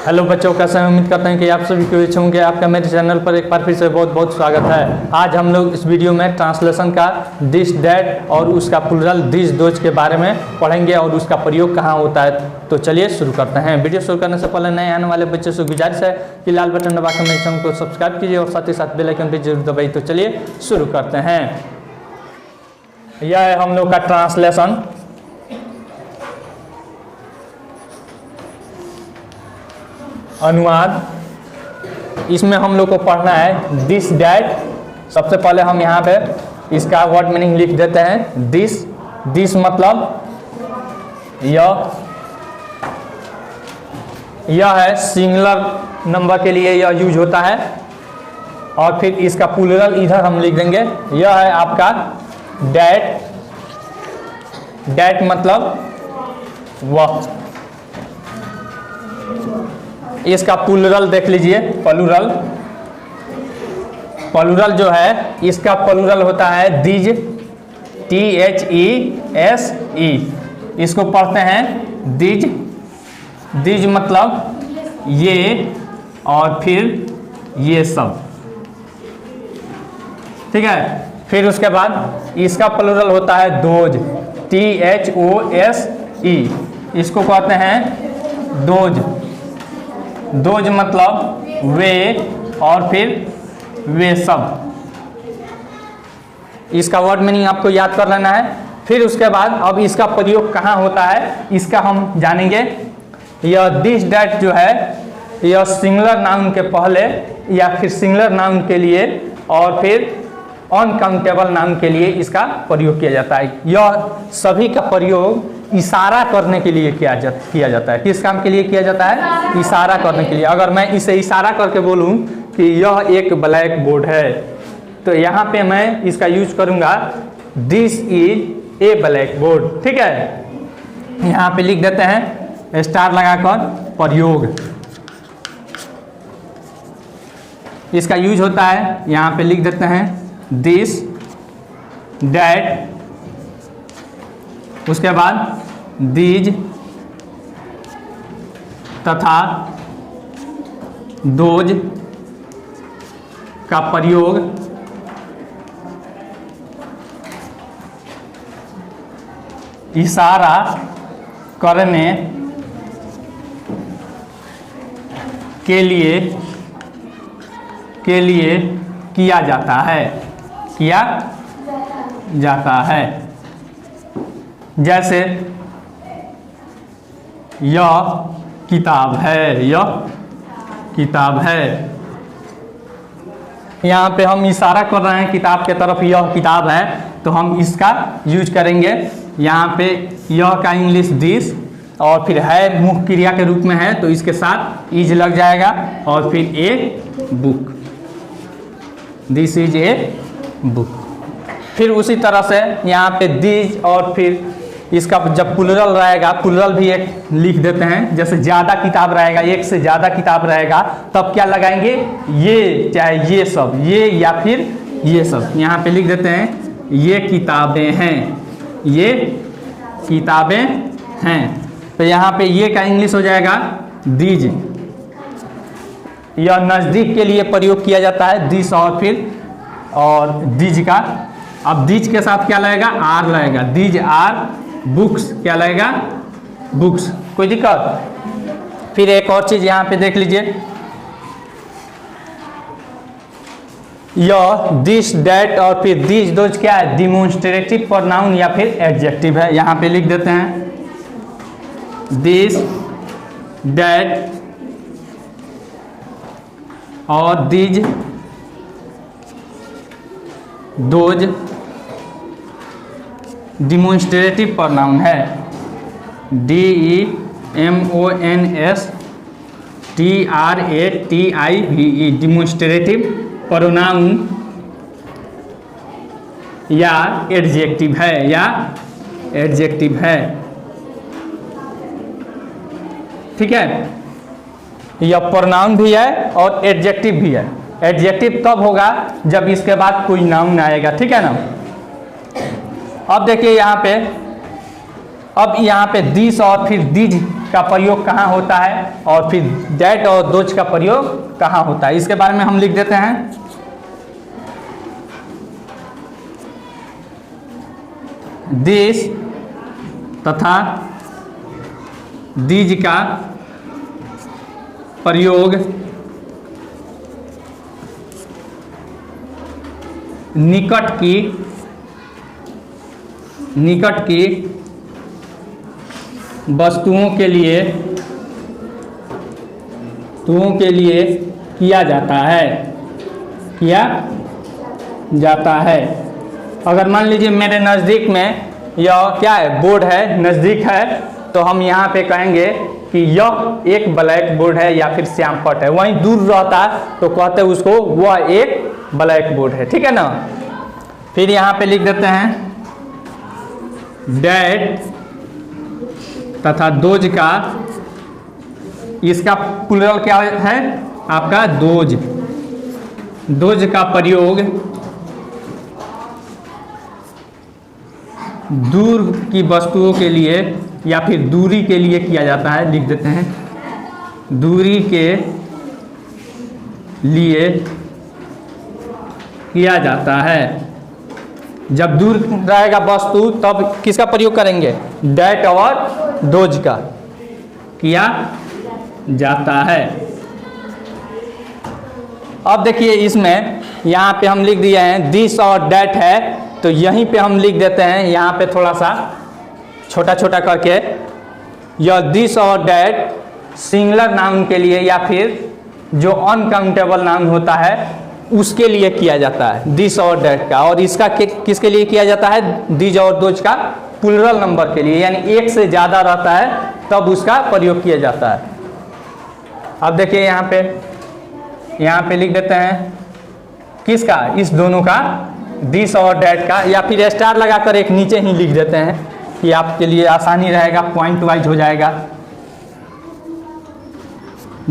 Hello बच्चों, कैसे हैं? उम्मीद करते हैं कि आप सभी को अच्छे होंगे। आपका मेरे चैनल पर एक बार फिर से बहुत बहुत स्वागत है। आज हम लोग इस वीडियो में ट्रांसलेशन का दिस डैट और उसका प्लूरल दिस दोज के बारे में पढ़ेंगे और उसका प्रयोग कहाँ होता है। तो चलिए शुरू करते हैं। वीडियो शुरू करने से पहले नए आने वाले बच्चों से गुजारिश है कि लाल बटन दबाकर मेरे चैनल को सब्सक्राइब कीजिए और साथ ही साथ बेल आइकन भी जरूर दबाइए। तो चलिए शुरू करते हैं। यह है हम लोग का ट्रांसलेशन। अनुवाद। इसमें हम लोग को पढ़ना है दिस डैट। सबसे पहले हम यहाँ पे इसका वर्ड मीनिंग लिख देते हैं। दिस मतलब यह है, सिंगुलर नंबर के लिए यह यूज होता है। और फिर इसका प्लूरल इधर हम लिख देंगे। यह है आपका डैट। डैट मतलब वह। इसका प्लूरल देख लीजिए। प्लूरल जो है, इसका प्लूरल होता है दीज, THESE। इसको पढ़ते हैं दीज। दीज मतलब ये और फिर ये सब, ठीक है। फिर उसके बाद इसका प्लूरल होता है दोज, THOSE। इसको कहते हैं दोज। दोज मतलब वे और फिर वे सब। इसका वर्ड मीनिंग आपको याद कर लेना है। फिर उसके बाद अब इसका प्रयोग कहाँ होता है इसका हम जानेंगे। यह दिस डैट जो है, यह सिंगुलर नाउन के पहले या फिर सिंगुलर नाउन के लिए और फिर अनकाउंटेबल नाउन के लिए इसका प्रयोग किया जाता है। यह सभी का प्रयोग इशारा करने के लिए किया जाता है। किस काम के लिए किया जाता है? इशारा करने के लिए। अगर मैं इसे इशारा करके बोलूं कि यह एक ब्लैक बोर्ड है, तो यहाँ पे मैं इसका यूज करूंगा this is a black board, ठीक है। यहाँ पे लिख देते हैं स्टार लगाकर प्रयोग। इसका यूज होता है, यहाँ पे लिख देते हैं दिस डैट, उसके बाद दीज तथा दोज का प्रयोग इशारा करने के लिए किया जाता है। जैसे यह किताब है, यहाँ पे हम इशारा कर रहे हैं किताब के तरफ, यह किताब है, तो हम इसका यूज करेंगे। यहाँ पे यह का इंग्लिश दिस और फिर है मुख्य क्रिया के रूप में है, तो इसके साथ इज लग जाएगा और फिर a book. This is a book. फिर उसी तरह से यहाँ पे दिस और फिर इसका जब प्लूरल रहेगा, प्लूरल भी एक लिख देते हैं। जैसे ज़्यादा किताब रहेगा, एक से ज़्यादा किताब रहेगा, तब क्या लगाएंगे? ये, चाहे ये सब, ये या फिर ये सब। यहाँ पे लिख देते हैं ये किताबें हैं, ये किताबें हैं। तो यहाँ पे ये का इंग्लिश हो जाएगा दीज। यह नज़दीक के लिए प्रयोग किया जाता है, दिस और फिर और दीज का। अब दीज के साथ क्या लगेगा? आर लगेगा। दीज आर बुक्स, क्या लगेगा? बुक्स। कोई दिक्कत? फिर एक और चीज यहाँ पे देख लीजिए। यह दिस डैट और फिर दिस दोज क्या है? डिमोन्स्ट्रेटिव प्रोनाउन या फिर एडजेक्टिव है। यहाँ पे लिख देते हैं दिस डैट और दिज दोज डिमोन्स्ट्रेटिव प्रोनाउन है। DEMONSTRATIVE, डिमोन्स्ट्रेटिव प्रोनाउन या एडजेक्टिव है, ठीक है। यह प्रोनाउन भी है और एडजेक्टिव भी है। एडजेक्टिव तब होगा जब इसके बाद कोई नाउन आएगा, ठीक है ना। अब देखिए यहाँ पे अब यहाँ पे दिस और फिर दिज का प्रयोग कहाँ होता है और फिर दैट और दोज का प्रयोग कहाँ होता है, इसके बारे में हम लिख देते हैं। दिस तथा दिज का प्रयोग निकट की वस्तुओं के लिए किया जाता है। अगर मान लीजिए मेरे नज़दीक में यह क्या है, बोर्ड है, नज़दीक है, तो हम यहाँ पे कहेंगे कि यह एक ब्लैक बोर्ड है या फिर श्यामपट है। वहीं दूर रहता है तो कहते हैं उसको वह एक ब्लैक बोर्ड है, ठीक है ना। फिर यहाँ पे लिख देते हैं डैट तथा दोज का, इसका प्लुरल क्या है आपका, दोज का प्रयोग दूर की वस्तुओं के लिए या फिर दूरी के लिए किया जाता है। लिख देते हैं दूरी के लिए किया जाता है। जब दूर रहेगा वस्तु तब किसका प्रयोग करेंगे, डैट और दोज का किया जाता है। अब देखिए इसमें यहाँ पे हम लिख दिए हैं दिस और डैट है, तो यहीं पे हम लिख देते हैं यहाँ पे थोड़ा सा छोटा छोटा करके, यह दिस और डैट सिंगुलर नाउन के लिए या फिर जो अनकाउंटेबल नाउन होता है उसके लिए किया जाता है, दिस और डैट का। और इसका किसके लिए किया जाता है, दिज और दोज का प्लुरल नंबर के लिए, यानी एक से ज़्यादा रहता है तब उसका प्रयोग किया जाता है। अब देखिए यहाँ पे लिख देते हैं किसका, इस दोनों का, दिस और डैट का, या फिर स्टार लगाकर एक नीचे ही लिख देते हैं कि आपके लिए आसानी रहेगा, पॉइंट वाइज हो जाएगा।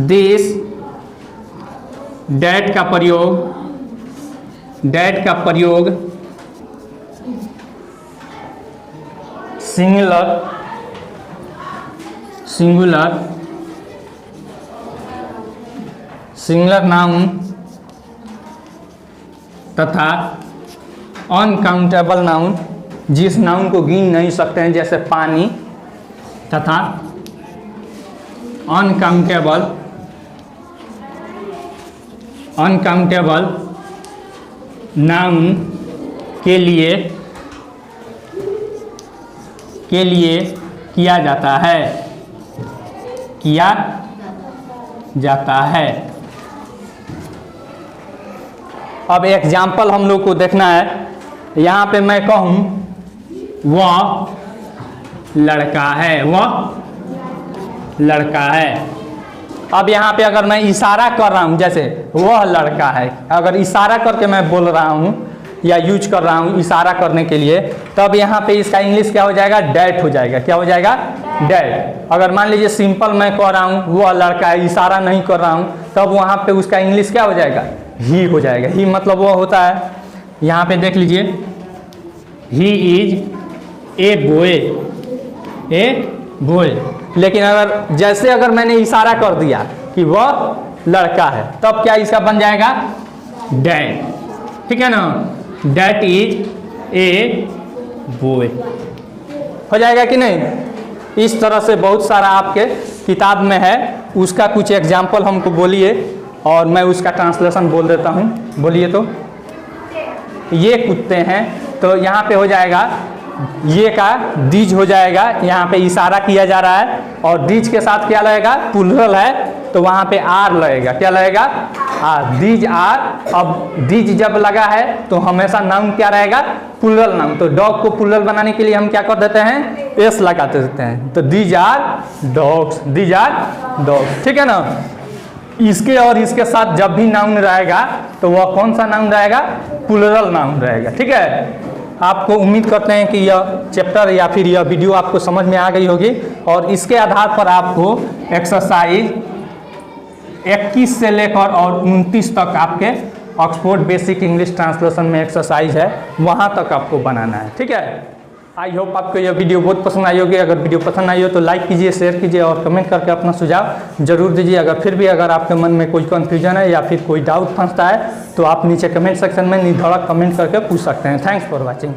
दिस डैट का प्रयोग सिंगुलर नाउन तथा अनकाउंटेबल नाउन, जिस नाउन को गिन नहीं सकते हैं जैसे पानी, तथा अनकाउंटेबल नाउन के लिए किया जाता है। अब एग्जाम्पल हम लोग को देखना है। यहाँ पे मैं कहूँ वह लड़का है, अब यहाँ पे अगर मैं इशारा कर रहा हूँ, जैसे वह लड़का है, अगर इशारा करके मैं बोल रहा हूँ या यूज कर रहा हूँ इशारा करने के लिए, तब यहाँ पे इसका इंग्लिश क्या हो जाएगा, डैट हो जाएगा। क्या हो जाएगा, डैट। अगर मान लीजिए सिंपल मैं कह रहा हूँ वह लड़का है, इशारा नहीं कर रहा हूँ, तब वहाँ पे उसका इंग्लिश क्या हो जाएगा, ही हो जाएगा। ही मतलब वो होता है, यहाँ पे देख लीजिए, ही इज ए बॉय। लेकिन अगर मैंने इशारा कर दिया कि वह लड़का है, तब क्या इसका बन जाएगा, डैट, ठीक है ना। डैट इज ए बॉय हो जाएगा कि नहीं। इस तरह से बहुत सारा आपके किताब में है, उसका कुछ एग्जाम्पल हमको बोलिए और मैं उसका ट्रांसलेशन बोल देता हूँ। बोलिए तो, ये कुत्ते हैं, तो यहाँ पे हो जाएगा, ये का दीज हो जाएगा, यहाँ पे इशारा किया जा रहा है, और दीज के साथ क्या लगेगा, प्लुरल है तो वहाँ पे आर लगेगा। क्या लगेगा, आर, दीज आर। अब दीज जब लगा है तो हमेशा नाउन क्या रहेगा, प्लुरल नाउन। तो डॉग को प्लुरल बनाने के लिए हम क्या कर देते हैं, एस लगाते देते हैं, तो these are dogs, these are dogs, ठीक है ना। इसके और इसके साथ जब भी नाउन रहेगा तो वह कौन सा नाउन रहेगा, प्लुरल नाउन रहेगा, ठीक है। आपको उम्मीद करते हैं कि यह चैप्टर या फिर यह वीडियो आपको समझ में आ गई होगी, और इसके आधार पर आपको एक्सरसाइज 21 से लेकर और 29 तक आपके ऑक्सफोर्ड बेसिक इंग्लिश ट्रांसलेशन में एक्सरसाइज है, वहाँ तक आपको बनाना है, ठीक है। आई होप आपको यह वीडियो बहुत पसंद आई होगी। अगर वीडियो पसंद आई हो तो लाइक कीजिए, शेयर कीजिए और कमेंट करके अपना सुझाव जरूर दीजिए। अगर फिर भी अगर आपके मन में कोई कन्फ्यूजन है या फिर कोई डाउट फंसता है तो आप नीचे कमेंट सेक्शन में निधड़क कमेंट करके पूछ सकते हैं। Thanks for watching.